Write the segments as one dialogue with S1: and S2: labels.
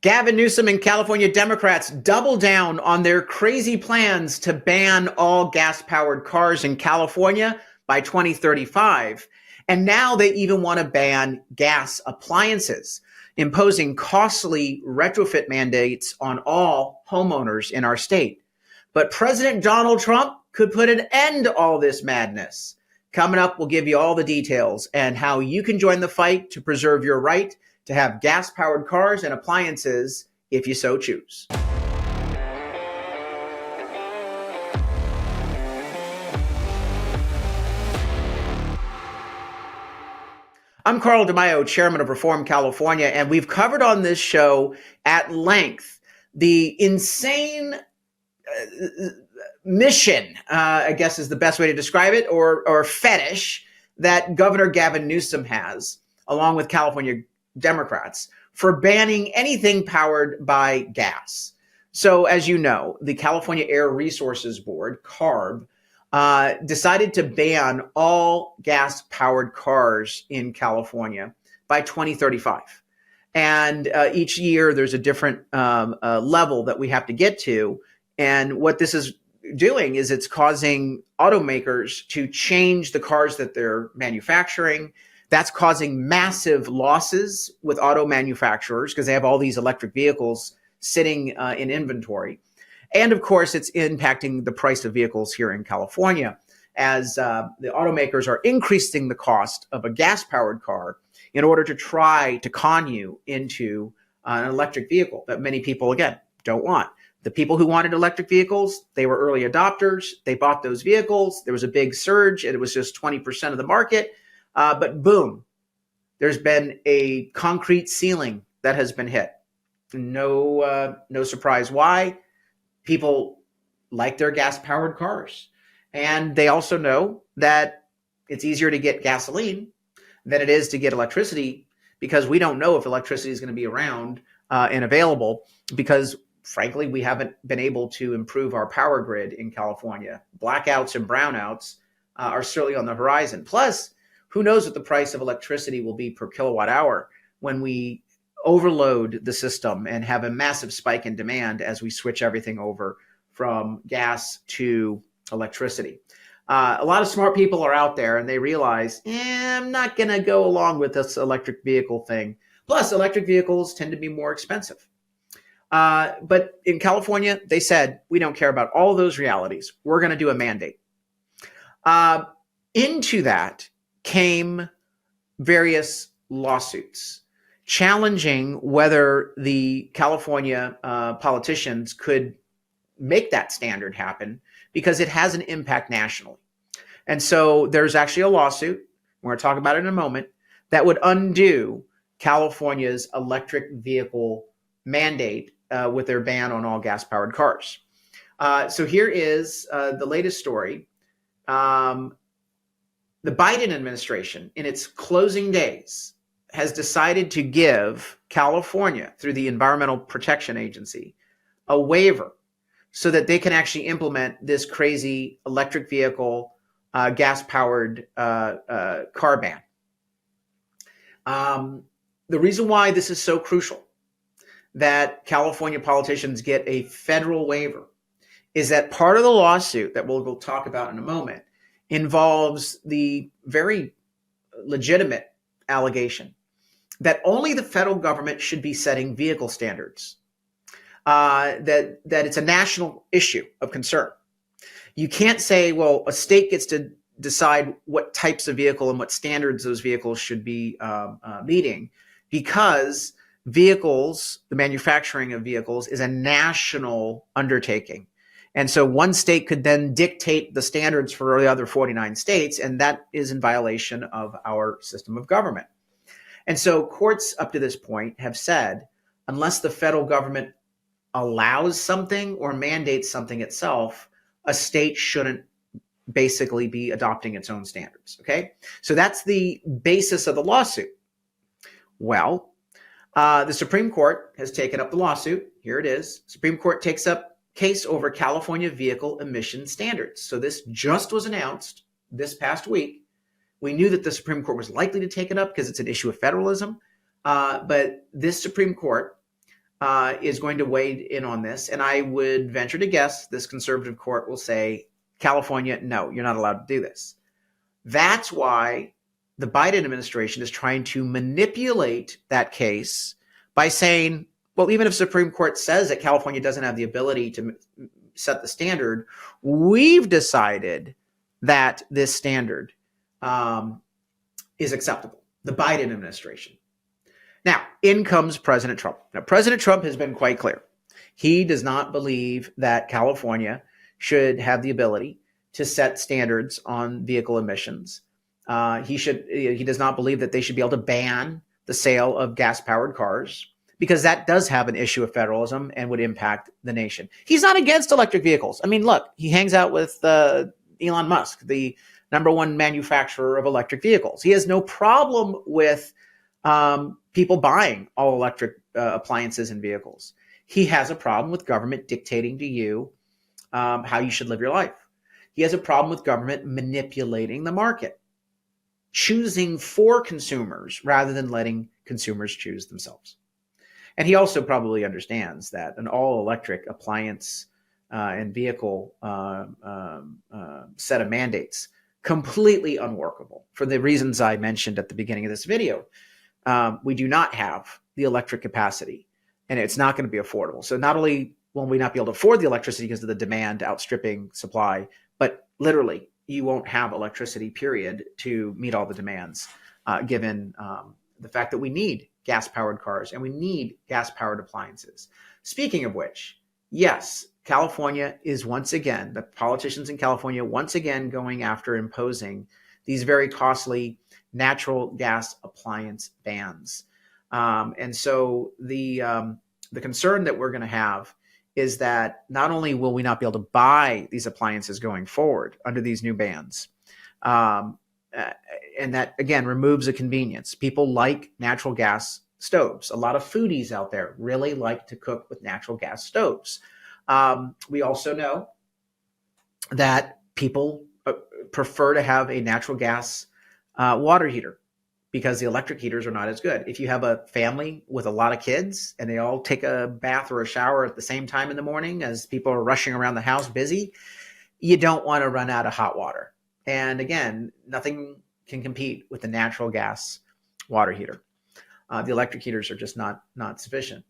S1: Gavin Newsom and California Democrats double down on their crazy plans to ban all gas-powered cars in California by 2035. And now they even want to ban gas appliances, imposing costly retrofit mandates on all homeowners in our state. But President Donald Trump could put an end to all this madness. Coming up, we'll give you all the details and how you can join the fight to preserve your right to have gas-powered cars and appliances if you so choose. I'm Carl DeMaio, chairman of Reform California, and we've covered on this show at length the insane mission, I guess is the best way to describe it, or fetish that Governor Gavin Newsom has, along with California Democrats, for banning anything powered by gas. So as you know, the California Air Resources Board, CARB, decided to ban all gas-powered cars in California by 2035. And each year there's a different level that we have to get to. And what this is doing is it's causing automakers to change the cars that they're manufacturing. That's causing massive losses with auto manufacturers because they have all these electric vehicles sitting in inventory. And of course, it's impacting the price of vehicles here in California as the automakers are increasing the cost of a gas-powered car in order to try to con you into an electric vehicle that many people, again, don't want. The people who wanted electric vehicles, they were early adopters. They bought those vehicles. There was a big surge, and it was just 20% of the market. But boom, there's been a concrete ceiling that has been hit. No surprise why. People like their gas-powered cars. And they also know that it's easier to get gasoline than it is to get electricity because we don't know if electricity is going to be around and available because, frankly, we haven't been able to improve our power grid in California. Blackouts and brownouts are certainly on the horizon. Plus, who knows what the price of electricity will be per kilowatt hour when we overload the system and have a massive spike in demand as we switch everything over from gas to electricity. A lot of smart people are out there and they realize, I'm not going to go along with this electric vehicle thing. Plus, electric vehicles tend to be more expensive. But in California, they said, we don't care about all of those realities. We're going to do a mandate. Into that came various lawsuits challenging whether the California politicians could make that standard happen because it has an impact nationally. And so there's actually a lawsuit, we're going to talk about it in a moment, that would undo California's electric vehicle mandate with their ban on all gas-powered cars. So here is the latest story. The Biden administration, in its closing days, has decided to give California, through the Environmental Protection Agency, a waiver so that they can actually implement this crazy electric vehicle, gas-powered car ban. The reason why this is so crucial that California politicians get a federal waiver is that part of the lawsuit that we'll talk about in a moment involves the very legitimate allegation that only the federal government should be setting vehicle standards, that it's a national issue of concern. You can't say, well, a state gets to decide what types of vehicle and what standards those vehicles should be meeting because vehicles, the manufacturing of vehicles, is a national undertaking. And so one state could then dictate the standards for the other 49 states, and that is in violation of our system of government. And so courts up to this point have said, unless the federal government allows something or mandates something itself, a state shouldn't basically be adopting its own standards, okay? So that's the basis of the lawsuit. Well, the Supreme Court has taken up the lawsuit. Here it is. Supreme Court takes up case over California vehicle emission standards. So this just was announced this past week. We knew that the Supreme Court was likely to take it up because it's an issue of federalism. But this Supreme Court is going to weigh in on this. And I would venture to guess this conservative court will say, California, no, you're not allowed to do this. That's why the Biden administration is trying to manipulate that case by saying, well, even if Supreme Court says that California doesn't have the ability to set the standard, we've decided that this standard is acceptable. The Biden administration. Now, in comes President Trump. Now, President Trump has been quite clear. He does not believe that California should have the ability to set standards on vehicle emissions. He does not believe that they should be able to ban the sale of gas-powered cars, because that does have an issue of federalism and would impact the nation. He's not against electric vehicles. I mean, look, he hangs out with Elon Musk, the #1 manufacturer of electric vehicles. He has no problem with people buying all electric appliances and vehicles. He has a problem with government dictating to you how you should live your life. He has a problem with government manipulating the market, choosing for consumers rather than letting consumers choose themselves. And he also probably understands that an all-electric appliance and vehicle set of mandates completely unworkable for the reasons I mentioned at the beginning of this video. We do not have the electric capacity, and it's not going to be affordable. So not only will we not be able to afford the electricity because of the demand outstripping supply, but literally you won't have electricity, period, to meet all the demands, given the fact that we need gas-powered cars and we need gas-powered appliances. Speaking of which, yes, California is once again, the politicians in California once again going after imposing these very costly natural gas appliance bans. And so the concern that we're going to have is that not only will we not be able to buy these appliances going forward under these new bans, and that, again, removes a convenience. People like natural gas stoves. A lot of foodies out there really like to cook with natural gas stoves. We also know that people prefer to have a natural gas water heater because the electric heaters are not as good. If you have a family with a lot of kids and they all take a bath or a shower at the same time in the morning as people are rushing around the house busy, you don't want to run out of hot water. And again, nothing can compete with the natural gas water heater. The electric heaters are just not sufficient.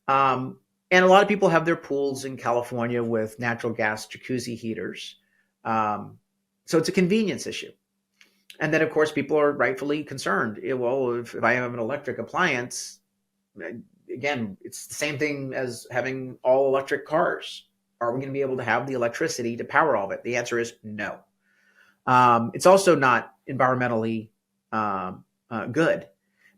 S1: And a lot of people have their pools in California with natural gas jacuzzi heaters. So it's a convenience issue. And then, of course, people are rightfully concerned. Well, if I have an electric appliance, again, it's the same thing as having all electric cars. Are we going to be able to have the electricity to power all of it? The answer is no. It's also not environmentally good,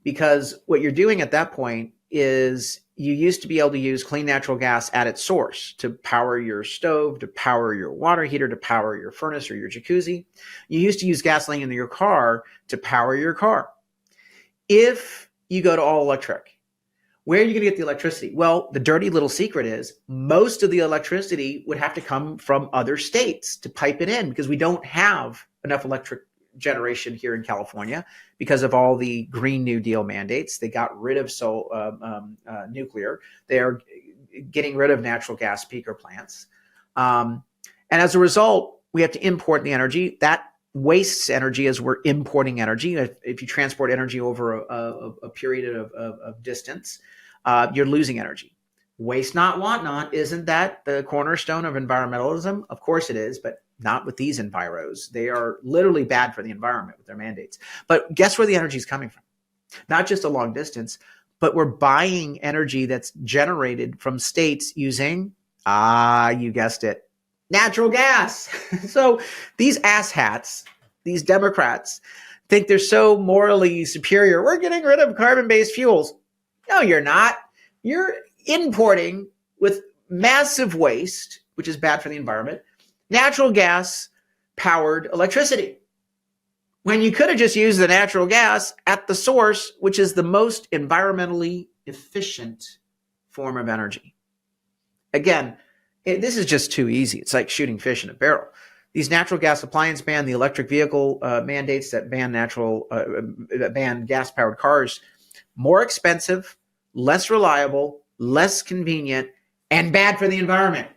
S1: because what you're doing at that point is you used to be able to use clean natural gas at its source to power your stove, to power your water heater, to power your furnace or your jacuzzi. You used to use gasoline in your car to power your car. If you go to all electric, where are you going to get the electricity? Well, the dirty little secret is most of the electricity would have to come from other states to pipe it in, because we don't have enough electric generation here in California because of all the Green New Deal mandates. They got rid of nuclear. They are getting rid of natural gas peaker plants. And as a result, we have to import the energy. That wastes energy as we're importing energy. If you transport energy over a period of distance, you're losing energy. Waste not, want not. Isn't that the cornerstone of environmentalism? Of course it is, but not with these enviros. They are literally bad for the environment with their mandates. But guess where the energy is coming from? Not just a long distance, but we're buying energy that's generated from states using, you guessed it, natural gas. So these asshats, these Democrats, think they're so morally superior. We're getting rid of carbon-based fuels. No, you're not. You're importing with massive waste, which is bad for the environment, natural gas powered electricity, when you could have just used the natural gas at the source, which is the most environmentally efficient form of energy. Again, this is just too easy. It's like shooting fish in a barrel. These natural gas appliance ban, the electric vehicle mandates that ban gas powered cars, more expensive, less reliable, less convenient, and bad for the environment.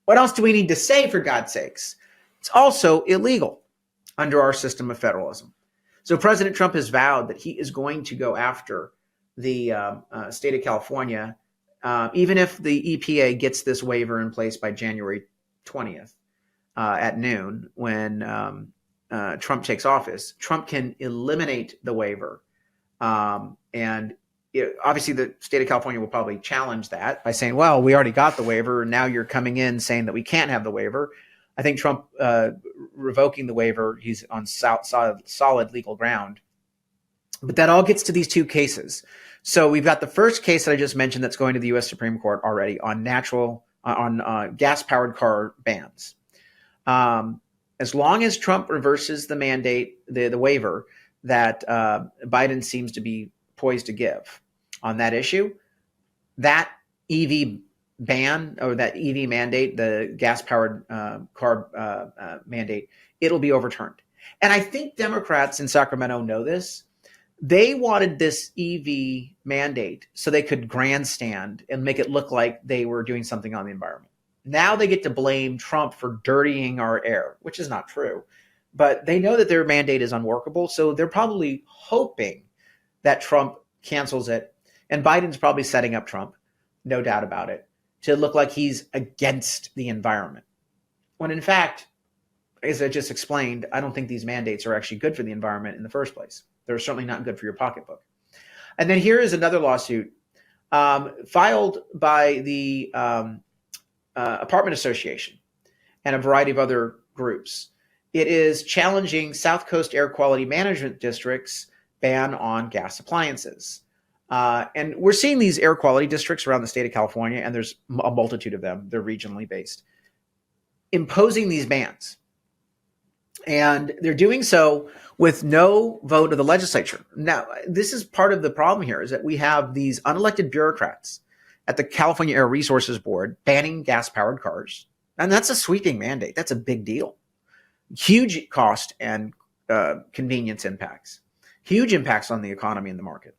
S1: What else do we need to say, for God's sakes? It's also illegal under our system of federalism. So President Trump has vowed that he is going to go after the state of California, even if the EPA gets this waiver in place by January 20th at noon, when Trump takes office. Trump can eliminate the waiver. Obviously, the state of California will probably challenge that by saying, well, we already got the waiver, and now you're coming in saying that we can't have the waiver. I think Trump revoking the waiver, he's on solid legal ground. But that all gets to these two cases. So we've got the first case that I just mentioned that's going to the U.S. Supreme Court already on gas-powered car bans. As long as Trump reverses the mandate, the waiver that Biden seems to be poised to give on that issue, that EV ban or that EV mandate, the gas-powered car mandate, it'll be overturned. And I think Democrats in Sacramento know this. They wanted this EV mandate so they could grandstand and make it look like they were doing something on the environment. Now they get to blame Trump for dirtying our air, which is not true. But they know that their mandate is unworkable, so they're probably hoping that Trump cancels it. And Biden's probably setting up Trump, no doubt about it, to look like he's against the environment. When in fact, as I just explained, I don't think these mandates are actually good for the environment in the first place. They're certainly not good for your pocketbook. And then here is another lawsuit filed by the Apartment Association and a variety of other groups. It is challenging South Coast Air Quality Management District's ban on gas appliances. And we're seeing these air quality districts around the state of California, and there's a multitude of them. They're regionally based, imposing these bans. And they're doing so with no vote of the legislature. Now, this is part of the problem here, is that we have these unelected bureaucrats at the California Air Resources Board banning gas-powered cars. And that's a sweeping mandate. That's a big deal. Huge cost and convenience impacts. Huge impacts on the economy and the market.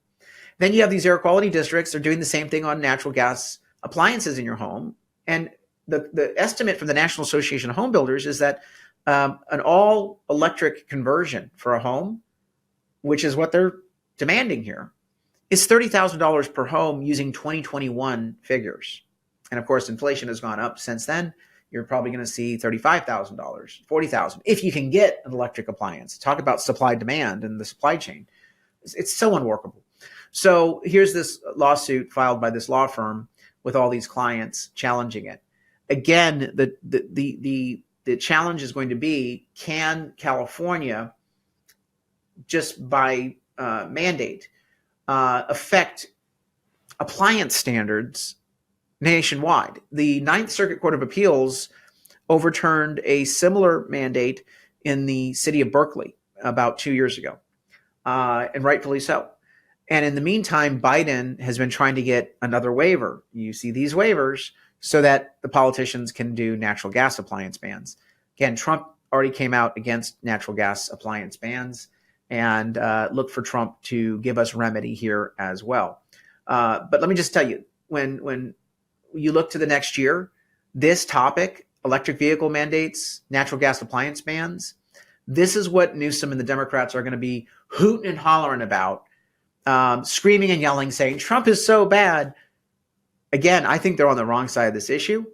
S1: Then you have these air quality districts. They're doing the same thing on natural gas appliances in your home. And the estimate from the National Association of Home Builders is that an all-electric conversion for a home, which is what they're demanding here, is $30,000 per home using 2021 figures. And of course, inflation has gone up since then. You're probably going to see $35,000, $40,000, if you can get an electric appliance. Talk about supply demand and the supply chain. It's so unworkable. So here's this lawsuit filed by this law firm with all these clients challenging it. Again, the challenge is going to be, can California, just by mandate, affect appliance standards nationwide? The Ninth Circuit Court of Appeals overturned a similar mandate in the city of Berkeley about 2 years ago, and rightfully so. And in the meantime, Biden has been trying to get another waiver. You see these waivers so that the politicians can do natural gas appliance bans. Again, Trump already came out against natural gas appliance bans, and look for Trump to give us remedy here as well. But let me just tell you, when you look to the next year, this topic, electric vehicle mandates, natural gas appliance bans, this is what Newsom and the Democrats are going to be hooting and hollering about, screaming and yelling, saying Trump is so bad. Again, I think they're on the wrong side of this issue.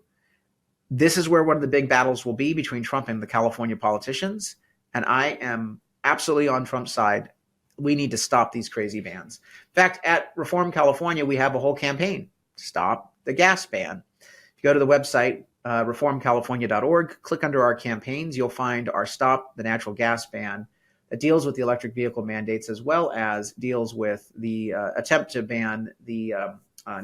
S1: This is where one of the big battles will be between Trump and the California politicians. And I am absolutely on Trump's side. We need to stop these crazy bans. In fact, at Reform California, we have a whole campaign, Stop the Gas Ban. If you go to the website, reformcalifornia.org, click under our campaigns, you'll find our Stop the Natural Gas Ban that deals with the electric vehicle mandates, as well as deals with the attempt to ban the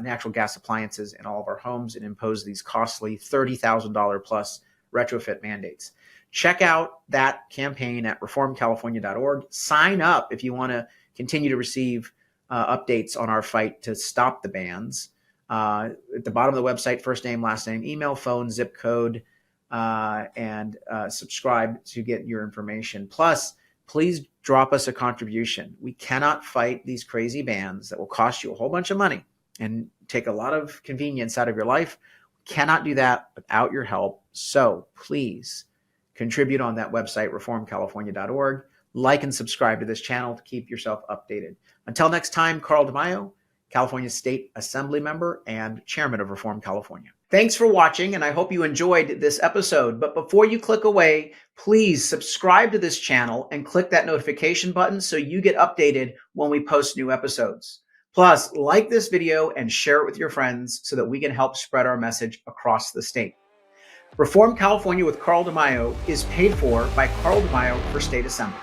S1: natural gas appliances in all of our homes and impose these costly $30,000 plus retrofit mandates. Check out that campaign at reformcalifornia.org. Sign up if you want to continue to receive updates on our fight to stop the bans. At the bottom of the website, first name, last name, email, phone, zip code, and subscribe to get your information. Plus, please drop us a contribution. We cannot fight these crazy bans that will cost you a whole bunch of money and take a lot of convenience out of your life. We cannot do that without your help. So please contribute on that website, reformcalifornia.org. Like and subscribe to this channel to keep yourself updated. Until next time, Carl DeMaio, California State Assembly member and chairman of Reform California. Thanks for watching, and I hope you enjoyed this episode. But before you click away, please subscribe to this channel and click that notification button so you get updated when we post new episodes. Plus, like this video and share it with your friends so that we can help spread our message across the state. Reform California with Carl DeMaio is paid for by Carl DeMaio for State Assembly.